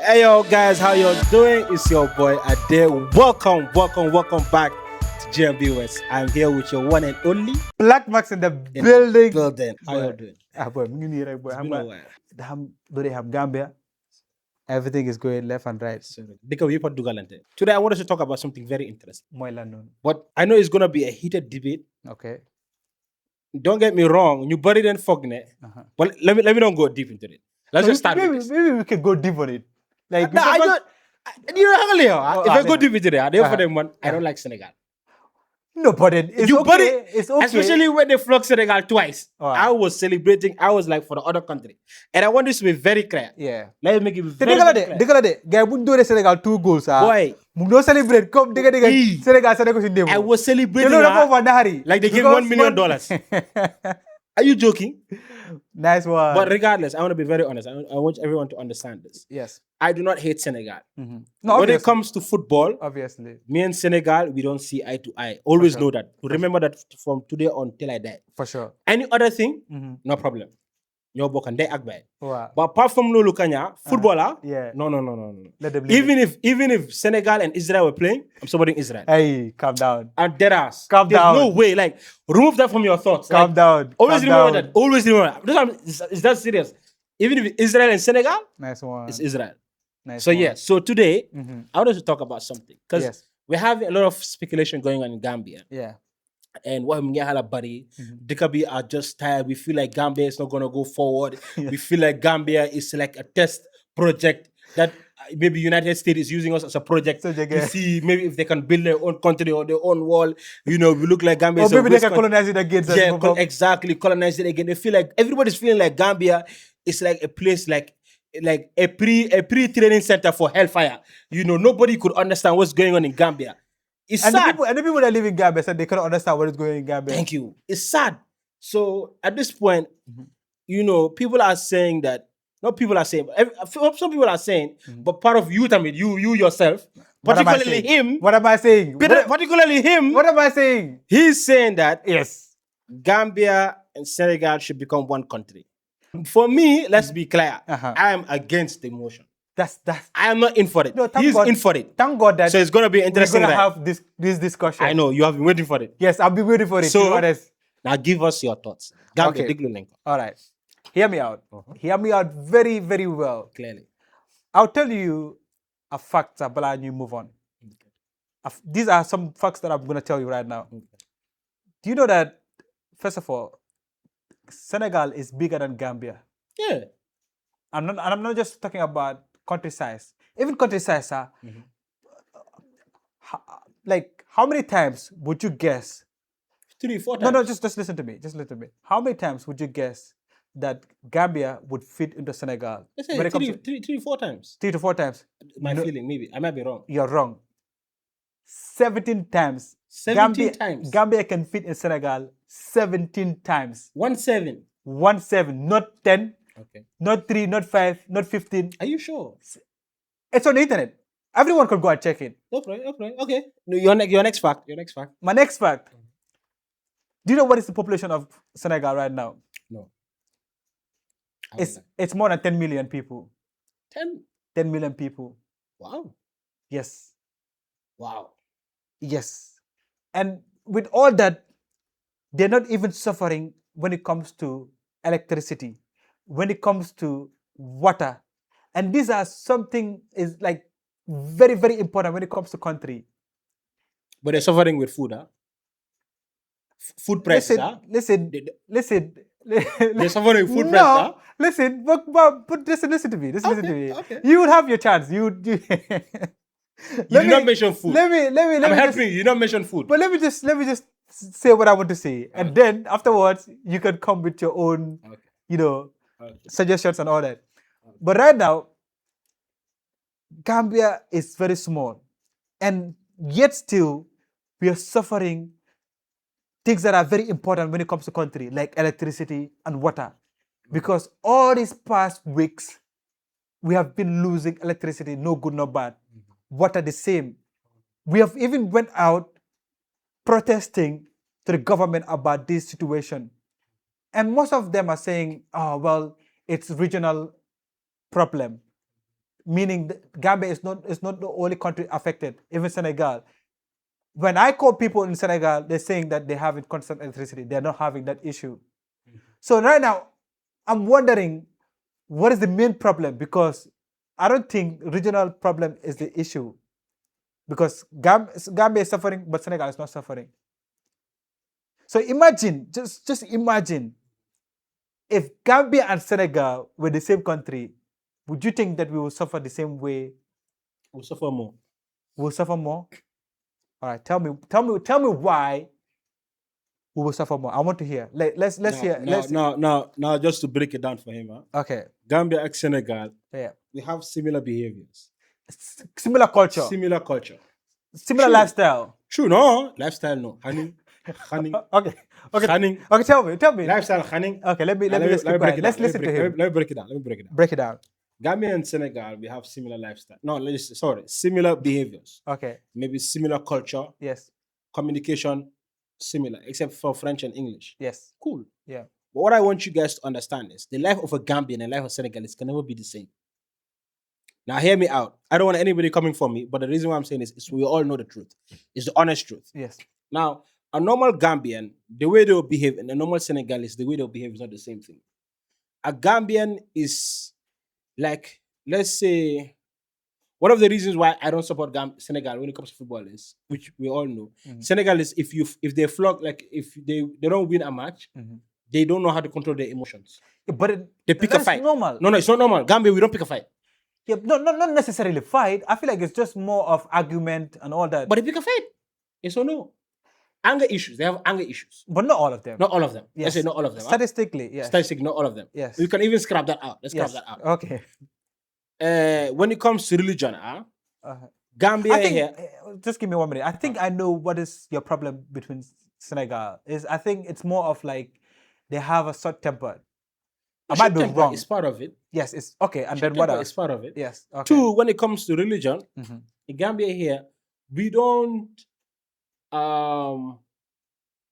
Hey yo guys, how y'all doing? It's your boy Ade. Welcome back to GMB West. I'm here with your one and only Black Max in the in building. the building. How y'all doing? Boy, me neither, boy. It's been a while. Do they have Gambia? Everything is going left and right. Because we put Dugalante. Today I want us to talk about something very interesting. Moilanon. But I know it's gonna be a heated debate. Okay. Don't get me wrong, you buried in fogne. But let me not go deep into it. Let's just start with this. Maybe we can go deep on it. Like No, I don't. You know, if I go deep into it, I don't like Senegal. No, but it's You okay. buried, It's okay. especially when they flogged Senegal twice. Oh. I was celebrating. I was like for the other country, and I want this to be very clear. Yeah. Let me make it very clear. Dégalade. Guy, we do the Senegal 2 goals. Boy, We don't celebrate. Come, Ee. Senegal. I was celebrating like they gave $1 million. Are you joking? Nice one. But regardless, I want to be very honest. I want everyone to understand this. Yes. I do not hate Senegal. No, When obviously. it comes to football, Obviously. me and Senegal, we don't see eye to eye. Always sure. know that. Remember that from today on till I die. For sure. Any other thing, no problem. You're bokan day akbay. Wow. But apart from Lulu Kanya, footballer, Yeah. no. Let them leave Even if Senegal and Israel were playing, I'm supporting Israel. Hey, calm down. And dead ass. Calm There's down. no way. Like, remove that from your thoughts. Calm Like, down. Always Calm remember down. that. Always remember that. Is that serious? Even if Israel and Senegal, Nice one. it's Israel. Nice So one. yeah. So today, Mhm. I wanted to talk about something because Yes. we have a lot of speculation going on in Gambia. Yeah. And what buddy, Dikabi are just tired. We feel like Gambia is not gonna go forward. Yeah. We feel like Gambia is like a test project that maybe United States is using us as a project So they to get- see maybe if they can build their own country or their own wall. You know, we look like Gambia. Or is a maybe they waste can country. colonize it against us. Yeah, exactly. Colonize it again. They feel like everybody's feeling like Gambia is like a place like a pre-training center for hellfire. You know, nobody could understand what's going on in Gambia. It's And the sad. people that live in Gambia said they cannot understand what is going on in Gambia. Thank you. It's sad. So at this point, you know, people are saying that. Not people are saying. Some people are saying, but part of you, you yourself, What am I particularly saying? him, What am I saying? particularly him, What am I saying? he's saying that Yes. Gambia and Senegal should become one country. For me, let's be clear. I am against the motion. That's I am not in for it. No, thank He's God. in for it. Thank God that So it's gonna be we're interesting. gonna Right? have this discussion. I know you have been waiting for it. Yes, I'll be waiting for it. So- to be honest. Now give us your thoughts. Gambia, Okay. Diglu Lenko, All right. Hear me out. Hear me out very, very well. clearly. I'll tell you a fact, Abala, and you move on. These are some facts that I'm going to tell you right now. Do you know that, first of all, Senegal is bigger than Gambia? Yeah. And I'm not just talking about country size. Even country size, like, how many times would you guess? 3-4 times. No, just listen to me. Just listen to me. How many times would you guess that Gambia would fit into Senegal? Let's say When it comes to 3-4 times. 3 to 4 times. My No. feeling, maybe. I might be wrong. You're wrong. 17 times. 17 times. Gambia can fit in Senegal 17 times. 1-7. 1-7, not 10, Okay. not 3, not 5, not 15. Are you sure? It's on the internet. Everyone could go and check it. Okay. No, your next fact. My next fact. Do you know what is the population of Senegal right now? No. It's more than 10 million people. 10. 10 million people. Wow. Yes. Wow. Yes. And with all that, they're not even suffering when it comes to electricity, when it comes to water. And these are something is like very, very important when it comes to country. But they're suffering with food, huh? Food prices, huh? Listen. They're suffering with food No, prices, huh? listen, but listen to me. Listen to me. Okay. You would have your chance. You You did not mention food. Let me I'm just- helping you. You did not mention food. But let me just say what I want to say, and then afterwards you can come with your own, Okay. suggestions and all that. But right now, Gambia is very small, and yet still we are suffering things that are very important when it comes to country, like electricity and water, because all these past weeks we have been losing electricity, no good, no bad. Water the same. We have even went out protesting to the government about this situation. And most of them are saying, oh, well, it's regional problem. meaning Gambia is not the only country affected, even Senegal. When I call people in Senegal, they're saying that they have constant electricity. They're not having that issue. So right now, I'm wondering what is the main problem, because I don't think regional problem is the issue, because Gambia is suffering, but Senegal is not suffering. So imagine, just imagine, if Gambia and Senegal were the same country, would you think that we will suffer the same way? We'll suffer more. We'll suffer more? All right, tell me why we will suffer more. I want to hear. Let's hear. Now, just to break it down for him, huh? Okay. Gambia and Senegal, Yeah. we have similar behaviors, Similar culture. similar culture. Similar True. lifestyle. True, no lifestyle, no. Honey, Okay. honey. Okay. Tell me. Lifestyle, honey. Okay. Let me Let just keep quiet. Let's listen to him. Let me break it down. Break it down. Gambia and Senegal, we have similar lifestyle. No, similar behaviors. Okay. Maybe similar culture, Yes. communication, similar, except for French and English. Yes. Cool. Yeah. But what I want you guys to understand is the life of a Gambian and the life of Senegalese can never be the same. Now, hear me out. I don't want anybody coming for me, but the reason why I'm saying this is we all know the truth. It's the honest truth. Yes. Now, a normal Gambian, the way they'll behave, and a normal Senegalese, the way they'll behave is not the same thing. A Gambian is like, let's say, one of the reasons why I don't support Senegal when it comes to football is, which we all know, Senegal is if they flog, like if they don't win a match, they don't know how to control their emotions. Yeah, but They pick a fight. Normal. No, it's not normal. Gambia, we don't pick a fight. Yeah, not necessarily fight. I feel like it's just more of argument and all that. But they pick a fight. Yes or no? Anger issues. They have anger issues. But not all of them. Not all of them. Yes. Let's say not all of them. Statistically, yes. Statistically, not all of them. Yes. We can even scrap that out. Let's scrap that out. Okay. When it comes to religion, Uh, Gambia I think, here. just give me 1 minute. I think I know what is your problem between Senegal. I think it's more of like they have a short temper. I might be wrong. It's part of it. Yes, it's okay. And then what else? It's part of it. Yes. Okay. Two, when it comes to religion, Mhm. in Gambia here, we don't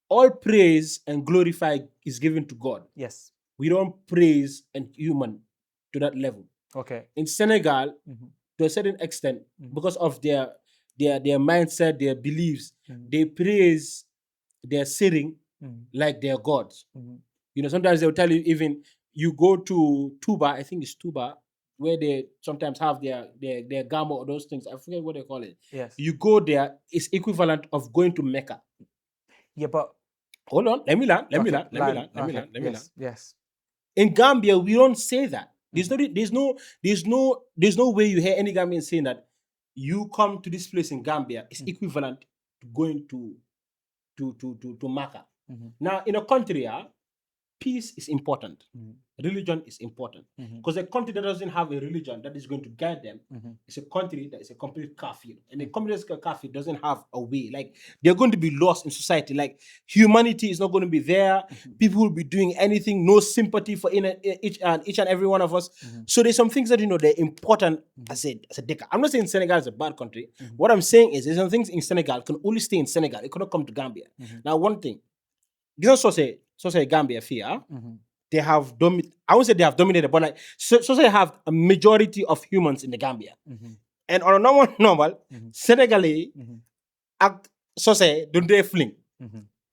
all praise and glorify is given to God. Yes. We don't praise and human to that level. Okay. In Senegal, Mhm. to a certain extent, Mhm. because of their mindset, their beliefs, Mhm. they praise their sitting Mhm. like their gods. Mhm. You know, sometimes they'll tell you, even you go to Tuba, I think it's Tuba, where they sometimes have their gamo or those things. I forget what they call it. Yes. You go there, it's equivalent of going to Mecca. Yeah, but Hold on, let me learn. Let me okay, learn. Let me land. learn. Let me Okay. learn. Let me learn. Yes. Yes. In Gambia, we don't say that. There's no way you hear any Gambian saying that you come to this place in Gambia is equivalent to going to Mecca. Mhm. Now, in a country, peace is important. Mhm. Religion is important. Mhm. Because a country that doesn't have a religion that is going to guide them Mhm. is a country that is a complete kafir. And a country that's a kafir doesn't have a way. Like, they're going to be lost in society. Like, humanity is not going to be there. People will be doing anything. No sympathy for each and every one of us. So there's some things that, they're important as a decade. I'm not saying Senegal is a bad country. What I'm saying is there's some things in Senegal can only stay in Senegal. It cannot come to Gambia. Now, one thing. You know, so say Gambia here, they have I won't say they have dominated, but like so say have a majority of humans in the Gambia. And on a normal Senegalese so say don't they fling.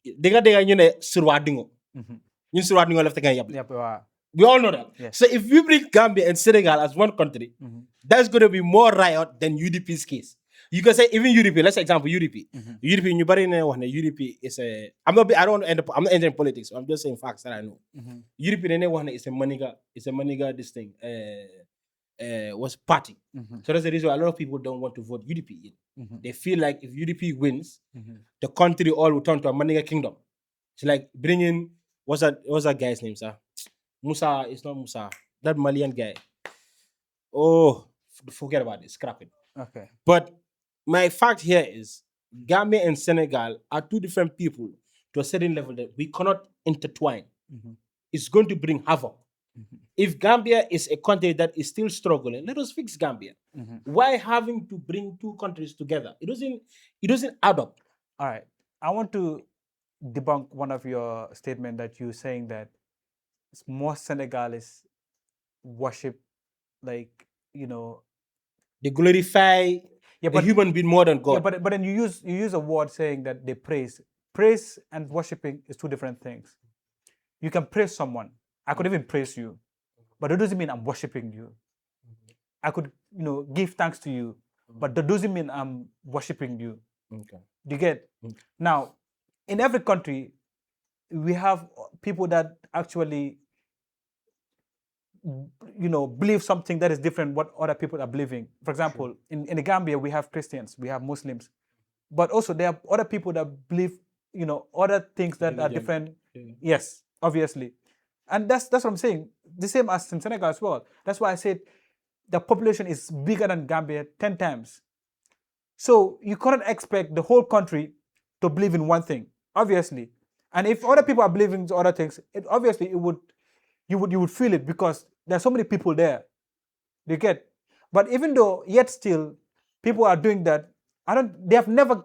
They ñu ne surwa dingo. Ñun surwa dingo left nga yab. Yep. Wow. We all know that. Yes. So if we bring Gambia and Senegal as one country, that's going to be more riot than UDP's case. You can say even UDP. Let's say example UDP. UDP. You better know UDP is a. I don't want to end up. I'm not entering politics. So I'm just saying facts that I know. UDP is a maniga. It's a maniga. This thing. Was party. So that's the reason why a lot of people don't want to vote UDP in. They feel like if UDP wins, the country all will turn to a maniga kingdom. It's like bringing what's that guy's name, sir? Musa, it's not Musa. That Malian guy. Oh, forget about it. Scrap it. Okay. But my fact here is Gambia and Senegal are two different people to a certain level that we cannot intertwine. It's going to bring havoc. If Gambia is a country that is still struggling, let us fix Gambia. Why having to bring two countries together? It doesn't add up. All right. I want to debunk one of your statement that you're saying that most Senegalese worship, like, They glorify a human being more than God. Yeah, but then you use a word saying that they praise. Praise and worshiping is two different things. You can praise someone. I could even praise you, but that doesn't mean I'm worshiping you. I could, give thanks to you, but that doesn't mean I'm worshiping you. Okay. Do you get? Now, in every country, we have people that actually, believe something that is different what other people are believing. For example, in the Gambia, we have Christians, we have Muslims, but also there are other people that believe, other things that are different. Yeah. Yes, obviously, and that's what I'm saying. The same as in Senegal as well. That's why I said the population is bigger than Gambia 10 times. So you couldn't expect the whole country to believe in one thing, obviously. And if other people are believing in other things, you would feel it because there's so many people there. You get? But even though yet still people are doing that, they have never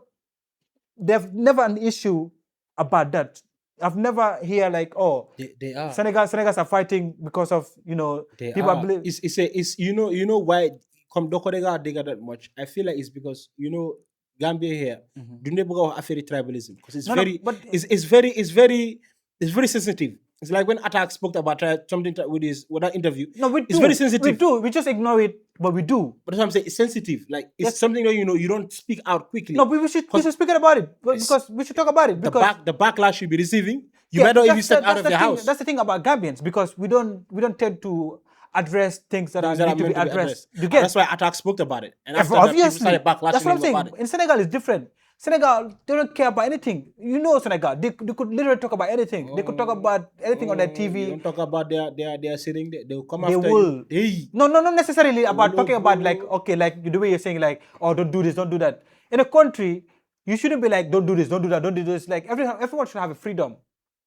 an issue about that. I've never hear like, oh, They are. Senegals are fighting because of They people are. believe. It's you know why come Dokorega they got that much. I feel like it's because Gambia here do never go after tribalism because it's No, no, very but- it's very sensitive. It's like when Attack spoke about something with that interview. No, we It's do. very sensitive. We do. We just ignore it, but we do. But that's what I'm saying. It's sensitive. Like it's Yes. something that you don't speak out quickly. No, but we should speak about it because we should talk about it because the backlash you'll be receiving, you might not even step out of your house. That's the thing about Gambians because we don't tend to address things that Things are that need to be meant addressed. You And get? that's why Attack spoke about it. And after that, people Obviously, started backlashing that's what I'm him saying. about it. In Senegal, it's different. Senegal, they don't care about anything. Senegal, they could literally talk about anything. They could talk about anything on their You TV. don't talk about their sitting there. They'll come They after will. you. Hey. No, not necessarily about no, talking about bro. like, okay, like the way you're saying like, oh, don't do this, don't do that. In a country, you shouldn't be like, don't do this, don't do that, don't do this. Like everyone should have a freedom.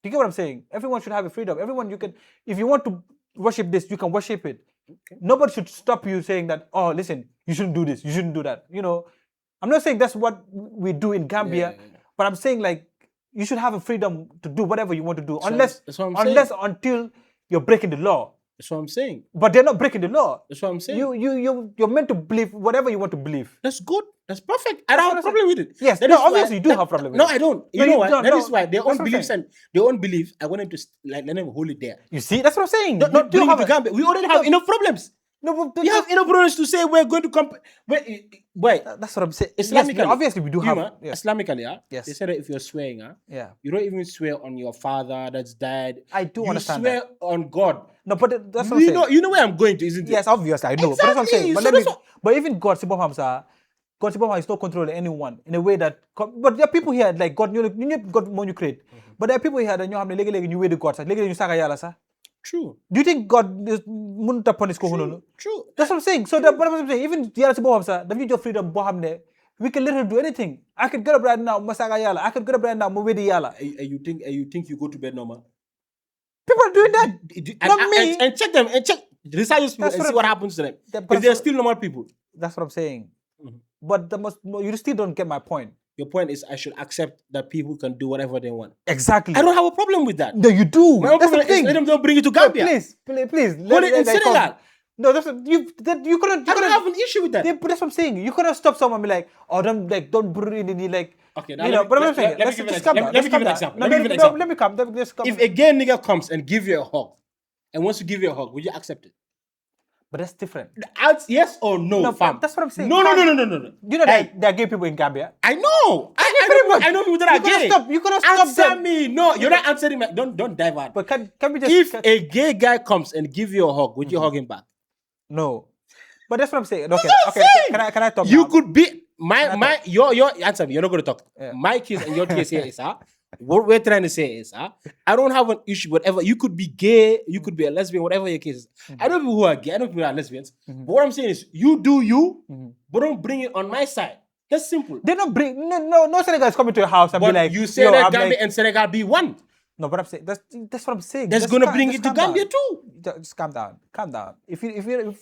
Do you get what I'm saying? Everyone should have a freedom. Everyone, if you want to worship this, you can worship it. Okay. Nobody should stop you saying that, oh, listen, you shouldn't do this, you shouldn't do that. I'm not saying that's what we do in Gambia, but I'm saying like you should have a freedom to do whatever you want to do, unless until you're breaking the law. That's what I'm saying. But they're not breaking the law. That's what I'm saying. You're meant to believe whatever you want to believe. That's good. That's perfect. I don't have a problem with it. Yes, obviously you do have a problem with it. No, I don't. You know what? That is why their own what I'm beliefs and their own belief, I want them to let them hold it there. You see, that's what I'm saying. Not bring it to Gambia. We already have enough problems. No, You have enough problems to say we're going to come. Wait, that's what I'm saying. Islamically, yes, obviously we do have. Yes. Islamically, Yes. They said that if you're swearing, Yeah. you don't even swear on your father that's died. I do understand You swear on God. No, but that's what I'm saying. You know where I'm going to, isn't it? Yes, obviously I know. But that's what I'm saying. Exactly. But even God Sibom Hamza, God Sibom is not controlling anyone in a way that. But there are people here like God. You God more you create. But there are people here that you have you way the God. You saga yala sa. True. Do you think God is munta punish ko huno? True. That's what I'm saying. So what I'm saying, even yala Sibom Hamza, the video freedom bohamne. We can literally do anything. I could get up right now, masaga yala. I could get up right now, move yala. You think you go to bed normal? People are doing that. Not me. And check them and check research people and see what happens to them. If they're still normal people. That's what I'm saying. But you still don't get my point. Your point is I should accept that people can do whatever they want. Exactly. I don't have a problem with that. No, you do. My That's problem the thing. is let them don't bring it to Gambia. No, please. Put it in Senegal. No, you couldn't. I don't have an issue with that. That's what I'm saying. You couldn't stop someone and be like, oh, don't put it in the like. Okay, now but I'm saying, let me give you an example. Let me come. If a gay nigga comes and give you a hug and wants to give you a hug, would you accept it? But that's different. Yes or no, fam? That's what I'm saying. No. You know that there are gay people in Gambia. I know. I know people that are gay. You couldn't stop Answer them. me. No, you're not answering me. Don't divert. But can we just? If a gay guy comes and give you a hug, would you hug him back? No. But that's what I'm saying. Okay. Can I talk? You now? could be your answer me. You're not going to talk. Yeah. My case and your case here is what we're trying to say is I don't have an issue. Whatever you could be gay, you could be a lesbian, whatever your case is. I know people who are gay. I know people who are lesbians. But what I'm saying is, you do you, but don't bring it on my side. That's simple. They don't bring no Senegal is coming to your house and But be like, you say that Gambia and Senegal be one. No, but I'm saying that's what I'm saying. That's gonna bring it to Gambia too. Just calm down. If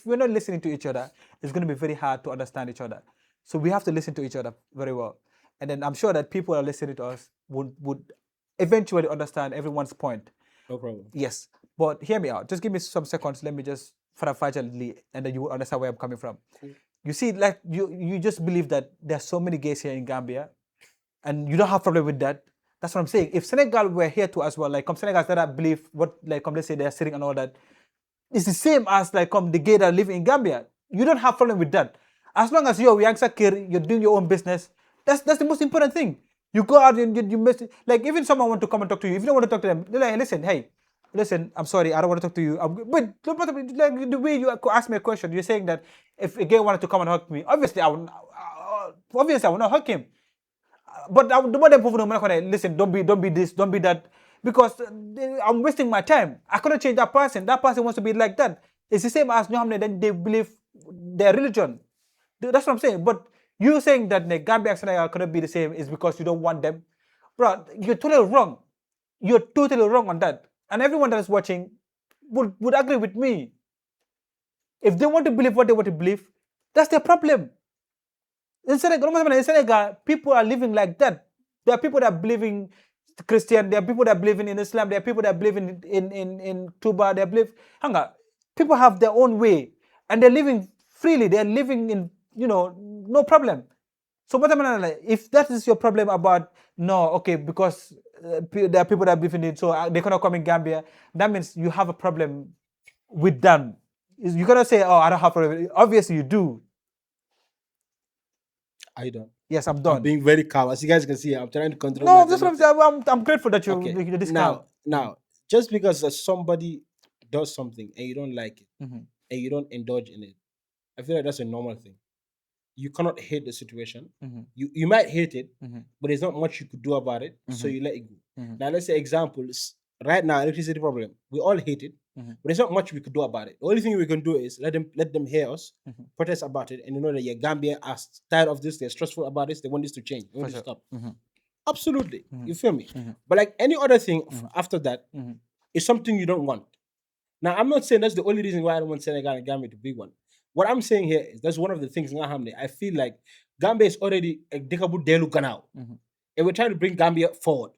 we're not listening to each other, it's gonna be very hard to understand each other. So we have to listen to each other very well. And then I'm sure that people are listening to us would eventually understand everyone's point. No problem. Yes. But hear me out. Just give me some seconds. Let me just fragilely, and then you will understand where I'm coming from. You see, like you just believe that there's so many gays here in Gambia, and you don't have problem with that. That's what I'm saying. If Senegal were here too as well, like Senegal that I believe what let's say they're sitting and all that, it's the same as the gay that live in Gambia. You don't have problem with that. As long as you're young Sakir, you're doing your own business. That's the most important thing. You go out and you miss like even someone want to come and talk to you. If you don't want to talk to them, they're like, listen, hey, listen, I'm sorry, I don't want to talk to you. But like the way you ask me a question, you're saying that if a gay wanted to come and hug me, obviously I would not hug him. But the more than people listen, don't be this, don't be that, because I'm wasting my time. I cannot change that person. That person wants to be like that. It's the same as Muhammad, then they believe their religion. That's what I'm saying. But you saying that the Gambia and Senegal cannot be the same is because you don't want them. Bro, you're totally wrong. You're totally wrong on that. And everyone that is watching would agree with me. If they want to believe what they want to believe, that's their problem. In Senegal, people are living like that. There are people that believe in Christian, there are people that believe in Islam, there are people that believe in Tuba, they believe hanga. People have their own way and they're living freely, they're living in, no problem. So if that is your problem about no, okay, because there are people that believe in it, so they cannot come in Gambia, that means you have a problem with them. You cannot say, oh, I don't have a problem. Obviously you do. I don't. Yes, I'm done. I'm being very calm. As you guys can see, I'm trying to control. No, that's what I'm saying. I'm grateful that you this Now, just because somebody does something and you don't like it Mhm. and you don't indulge in it, I feel like that's a normal thing. You cannot hate the situation. Mhm. You might hate it, Mhm. but there's not much you could do about it. So Mhm. you let it go. Mhm. Now, let's say examples. Right now, electricity problem. We all hate it, Mhm. but there's not much we could do about it. The only thing we can do is let them hear us, Mhm. protest about it, and you know that Gambia are tired of this. They're stressful about this. They want this to change. They want this to stop. Mhm. Absolutely, Mhm. you feel me? Mhm. But like any other thing Mhm. after that Mhm. is something you don't want. Now, I'm not saying that's the only reason why I don't want Senegal and Gambia to be one. What I'm saying here is that's one of the things in Hamne. I feel like Gambia is already a Dekabu Delu Ganao. Mhm. And we're trying to bring Gambia forward.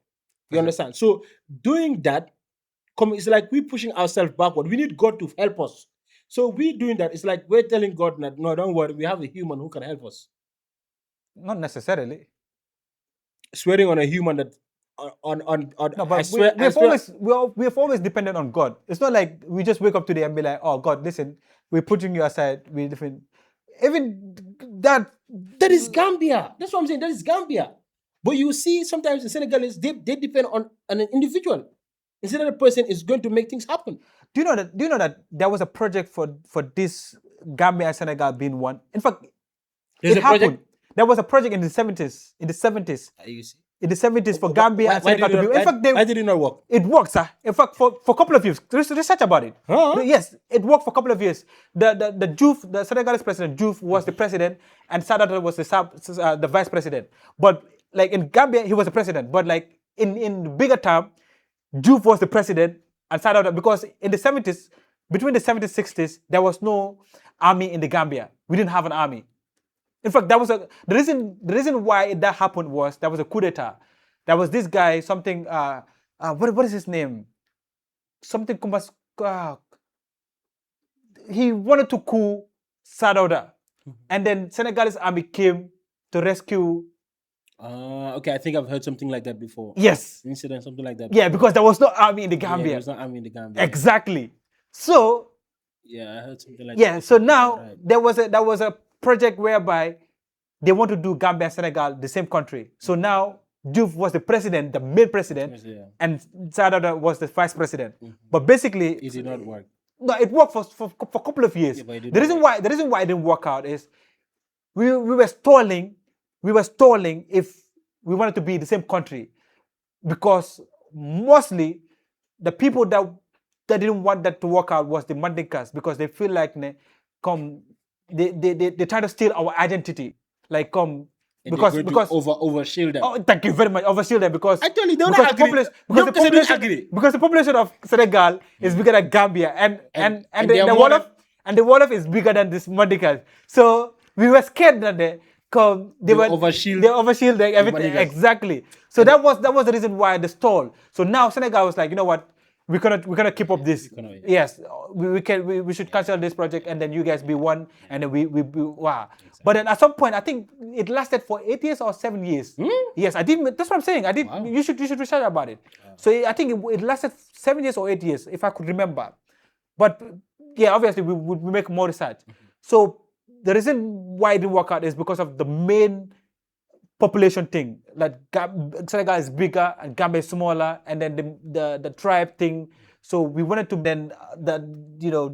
You sure. understand? So doing that, it's like we pushing ourselves backward. We need God to help us. So we doing that. It's like we're telling God that no, don't worry, we have a human who can help us. Not necessarily. Swearing on a human that on No, I but swear, we've always depended on God. It's not like we just wake up today and be like, oh God, listen, we're putting you aside. We different. Even that. that is Gambia. That's what I'm saying. That is Gambia. But you see, sometimes the Senegalese they depend on an individual. Instead of the person is going to make things happen. Do you know that there was a project for this Gambia and Senegal being one? In fact, There's it a happened. project. There was a project in the 70s. In the 70s. You see. In the 70s for Gambia and Senegal to be. In fact, why did it not work? it worked, sir. In fact, for a couple of years, there's research about it. Huh? Yes, it worked for a couple of years. The Diouf, the Senegalese president, Diouf was the president, and Sadata was the vice president. But like in Gambia, he was the president. But like in the bigger term, Diouf was the president, and Sadata, because in the 70s, between the 70s and 60s, there was no army in the Gambia. We didn't have an army. In fact, that was the reason why that happened was there was a coup d'etat. There was this guy, something what is his name? Something he wanted to coup Sadauda. And then Senegalese army came to rescue. Okay, I think I've heard something like that before. Yes. Incident, something like that. Yeah, before. because there was no army in the Yeah, Gambia. there was no army in the Gambia. Exactly. So yeah, I heard something like yeah, that. so now Right. there was a project whereby they want to do Gambia and Senegal the same country. So now Diouf was the president, the main president, Yes, yeah. and Sadada was the vice president. But basically, It did not work. no, it worked for a couple of years. Yeah, but it did the not reason work. why it didn't work out is we were stalling if we wanted to be the same country, because mostly the people that didn't want that to work out was the Mandinkas, because they feel like they try to steal our identity, like And because overshield them. oh, thank you very much, overshield them, because Actually, they don't because agree. because the population of Senegal is bigger than Gambia, and they are the more Wolof is bigger than this Mandinkas. So we were scared that they overshield everything. Mandinkas. Exactly. So that was the reason why the stall. So now Senegal was like, you know what, we cannot keep up this. cannot, yeah. Yes, we should cancel this project, and then you guys be one, and then we wow. But then at some point, I think it lasted for 8 years or 7 years. Yes, I did. That's what I'm saying. I did. Wow. You should research about it. So I think it lasted 7 years or 8 years, if I could remember. But yeah, obviously we make more research. So the reason why it didn't work out is because of the main population thing. Like Senegal is bigger and Gambia is smaller, and then the tribe thing. So we wanted to then that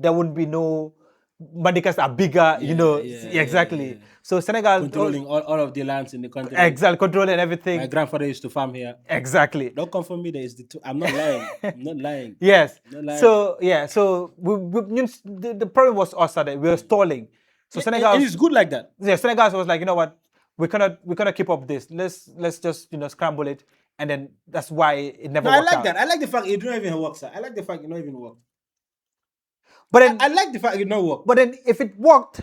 there wouldn't be no Mandikas are bigger, exactly. So Senegal Controlling all of the lands in the country. exactly controlling everything. My grandfather used to farm here. Exactly. Don't come for me. There is the two. I'm not lying. I'm not lying. Yes. Not lying. So yeah. So the problem was us that we were stalling. So Senegal. And it's good like that. Yeah, Senegal was like, you know what, we cannot keep up this. Let's just scramble it, and then that's why it never No, I worked like out. that. I like the fact it don't even work, sir. I like the fact it don't even work. But then, I like the fact it don't work. but then if it worked,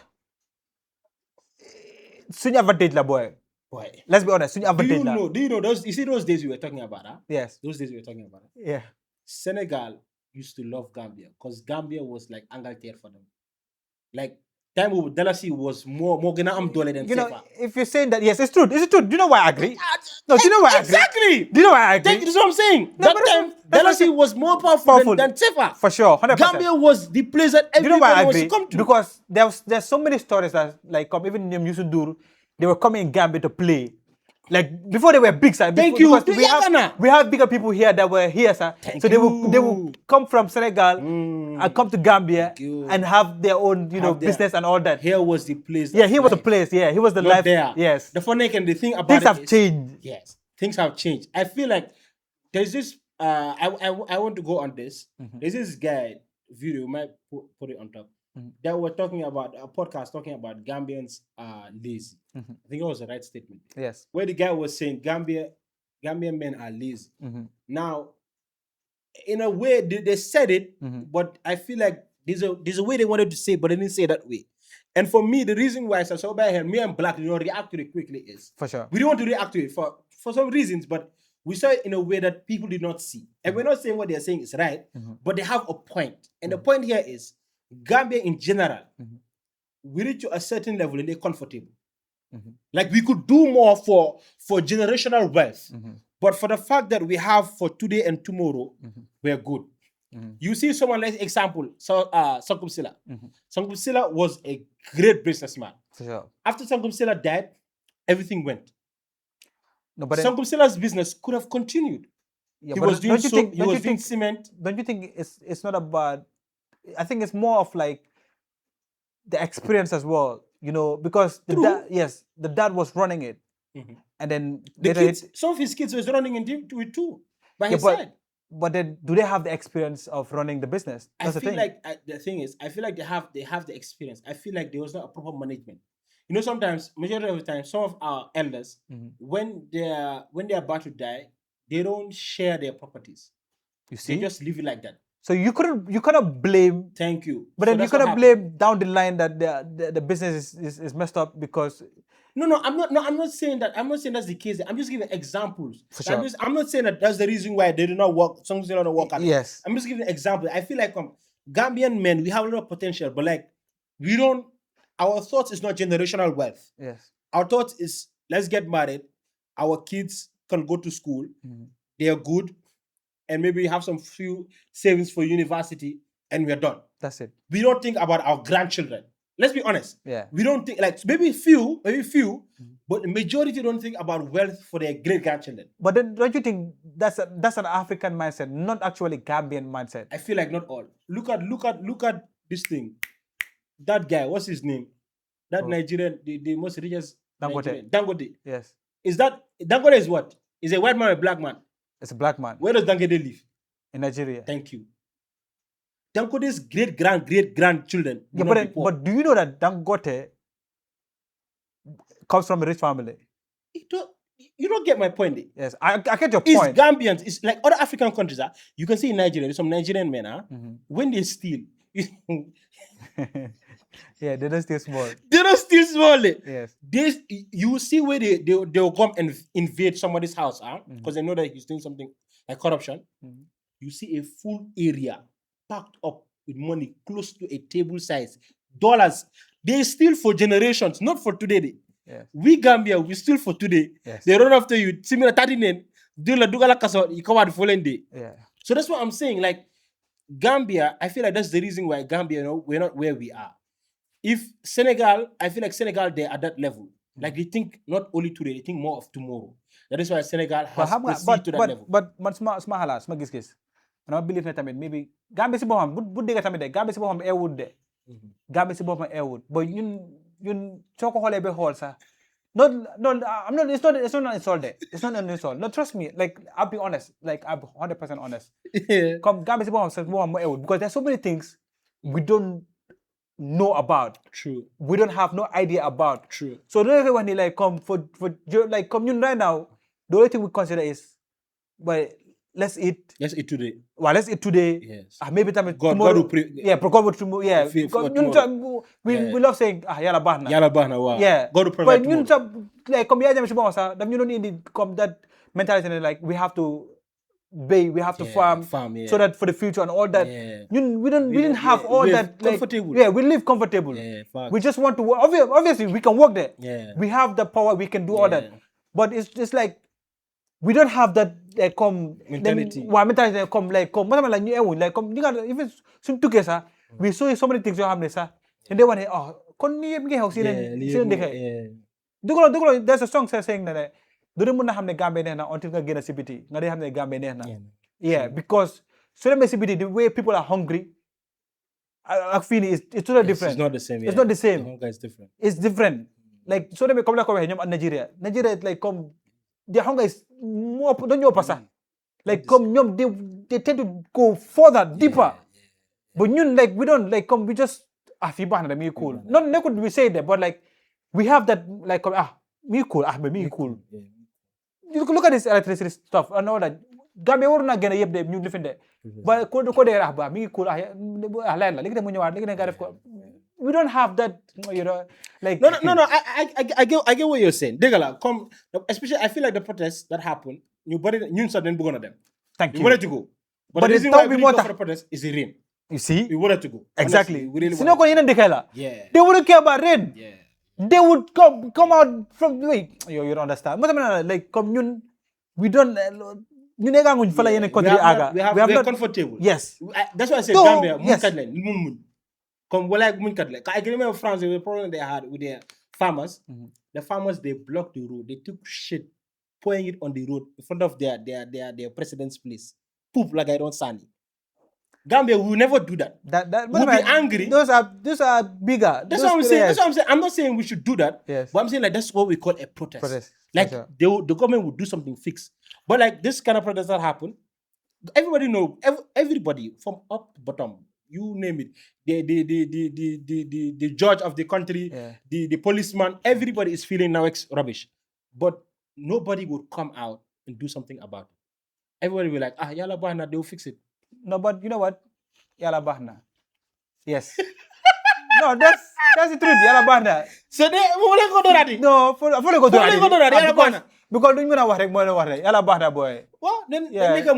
suñu advantage la boy. Boy. Let's be honest, suñu Do advantage you la. know? Do you know those? You see those days we were talking about, huh? Yes. Those days we were talking about. Huh? Yeah. Senegal used to love Gambia because Gambia was like Angleterre for them. Like time with Dalasi was more gonna dole than Sefa. If you're saying that, yes, it's true. It's true. Do you know why I agree? No, do you know why I agree? Exactly. Do you know why I agree? That's what I'm saying. No, That but time, that's Dalasi was more powerful than Sefa. For sure, 100%. Gambia was the place that Do you know why I everybody was agree? to come to. Because there's so many stories that like even Nyam Yusundur, they were coming in Gambia to play. Like before they were big, sir. Thank you. Because we have bigger people here that were here, sir. So they will come from Senegal and come to Gambia and have their own, business and all that. Here was the place. Yeah, here was the place. Yeah, here was the Not life. there. Yes. The funny and the thing about Things it have is- changed. Yes, things have changed. I feel like there's this. I want to go on this. There's this guy video. We might put it on top. That we're talking about a podcast talking about Gambians are lazy. I think it was the right statement. Yes. Where the guy was saying Gambian men are lazy. Now, in a way, they said it, but I feel like there's a way they wanted to say it, but they didn't say it that way. And for me, the reason why so by here, me and Black react to it quickly is For sure. we don't want to react to it for some reasons, but we saw it in a way that people did not see. And we're not saying what they're saying is right, but they have a point. And the point here is Gambia in general, we reach to a certain level and they're comfortable. Like we could do more for generational wealth. But for the fact that we have for today and tomorrow, we're good. You see someone like example, Sankum Silla. Sankum Silla was a great businessman. For sure. After Sankum Silla died, everything went. No, but Sankum Silla's business could have continued. yeah, He but was doing don't you soap, think, he don't was you doing think, cement. don't you think it's not about? I think it's more of like the experience as well. Because the dad was running it, and then The later kids, some of his kids was running into it too by his side. but then do they have the experience of running the business? That's I the feel thing. like the thing is, I feel like they have the experience. I feel like there was not a proper management. Sometimes, majority of the time, some of our elders, when they're about to die, they don't share their properties. You They see, just leave it like that. so you cannot blame. Thank you. But So then you that's what cannot happened. blame down the line that the business is messed up because No, I'm not saying that. I'm not saying that's the case. I'm just giving examples. For sure. I'm not saying that that's the reason why they do not work. Some do not work out. Yes. I'm just giving an example. I feel like Gambian men, we have a lot of potential, but like we don't. Our thoughts is not generational wealth. Yes. Our thoughts is let's get married. Our kids can go to school. They are good, and maybe we have some few savings for university, and we are done. That's it. We don't think about our grandchildren. Let's be honest. Yeah. We don't think like maybe few, but the majority don't think about wealth for their great grandchildren. But then don't you think that's an African mindset, not actually Gambian mindset? I feel like not all. Look at this thing. That guy, what's his name? That Nigerian, the most richest Dangote. Nigerian. Dangote. Yes. Is that Dangote is what? Is a white man or a black man? It's a black man Where does Dangote live? in Nigeria. Thank you. Dangote's great grandchildren. Yeah, but do you know that Dangote comes from a rich family? You don't get my point. Yes, I get your It's point. Gambians. It's like other African countries. You can see in Nigeria, there's some Nigerian men. When they steal, Yeah, they don't stay small. they don't steal small. Yes. You will see where they'll come and invade somebody's house, because they know that he's doing something like corruption. you see a full area packed up with money close to a table size. Dollars. They steal for generations, not for today. Yes. We Gambia, we steal for today. Yes. They run after you. Similar 39. Do la dugala kaso, you come out the following day. Yeah. So that's what I'm saying. Like Gambia, I feel like that's the reason why Gambia, we're not where we are. If Senegal, I feel like Senegal, they're at that level. Like they think not only today, they think more of tomorrow. That is why Senegal has proceeded to that level. But small halas, small gis. And I believe that maybe Gambia si boham, but they got Gambia si boham airwood de. Gambia si boham airwood. But you choco hole be hole sa. No, I'm not. It's not an insult there. It's not an insult. No, trust me. Like I'll be honest. Like I'm 100% honest. Come Gambia si boham airwood because there's so many things we don't know about. True. We don't have no idea about. True. So when they like come for like commune right now, the only thing we consider is, well, let's eat. Let's eat today. Well, let's eat today. Yes. Maybe tomorrow. God will pray. Yeah, God will tomorrow. Yeah. We love saying yala bahna. Yala bahna. Wow. Yeah. God will provide. But like come here, you don't need come that mentality like we have to we have to farm so that for the future and all that. Yeah. We didn't have all that. Comfortable. Yeah, we live comfortable. Yeah, we just want to work. Obviously, we can work there. Yeah. We have the power. We can do all that. But it's just like we don't have that mentality. Mentality come like even soon together. We saw so many things you have and they want there's a song saying that do you have the Gambia until you get a CBT? Now they have the Gambia. Yeah, because so CBT, the way people are hungry, I feel it's totally different. It's not the same. It's not the same. The hunger is different. It's different. Like so they come like Nigeria. Nigeria like come their hunger is more don't you pass. Like come they tend to go further, deeper. But you like we don't like come we just me cool. Not could we say that, but like we have that like me cool, me cool. You look at this electricity stuff and all that. Gambia waru na gëna yeb de ñu defende ba ko de ba mi cool leen la legi dem ñëwaat legi nga def ko we don't have that like no I get what you're saying degala come especially I feel like the protests that happened ñu bari ñun sax dañ bëggoon dem thank you we wanted to go but the reason why we go for the protest is the rain you see we wanted to go exactly we really sino ko yeneen dëkk la yeah they wouldn't care about rain yeah they would come out from wait you don't understand like comme ñun we don't ñu nekk nguñ fa la yeneen country aga we are not comfortable yes that's why I said Gambia muñ kat leen muñ comme wala muñ kat leen I can remember France the problem they had with their farmers the farmers they blocked the road they took shit pouring it on the road in front of their president's place poop like I don't stand it Gambia will never do that. We'll be angry. Those are bigger. That's what I'm saying. That's what I'm saying. I'm not saying we should do that. Yes. But I'm saying like that's what we call a protest. Like the government would do something fixed. But like this kind of protest that happen, everybody know. Everybody from up to bottom, you name it. The judge of the country, the policeman, everybody is feeling now it's rubbish. But nobody would come out and do something about it. Everybody will like yalla bahna, they'll fix it. No, but you know what? Yala bahna. Yes. No, that's the truth. Yala bahna. So they go do that. No, for go do that. Because don't you know what? Yala bahna boy. Well, then make a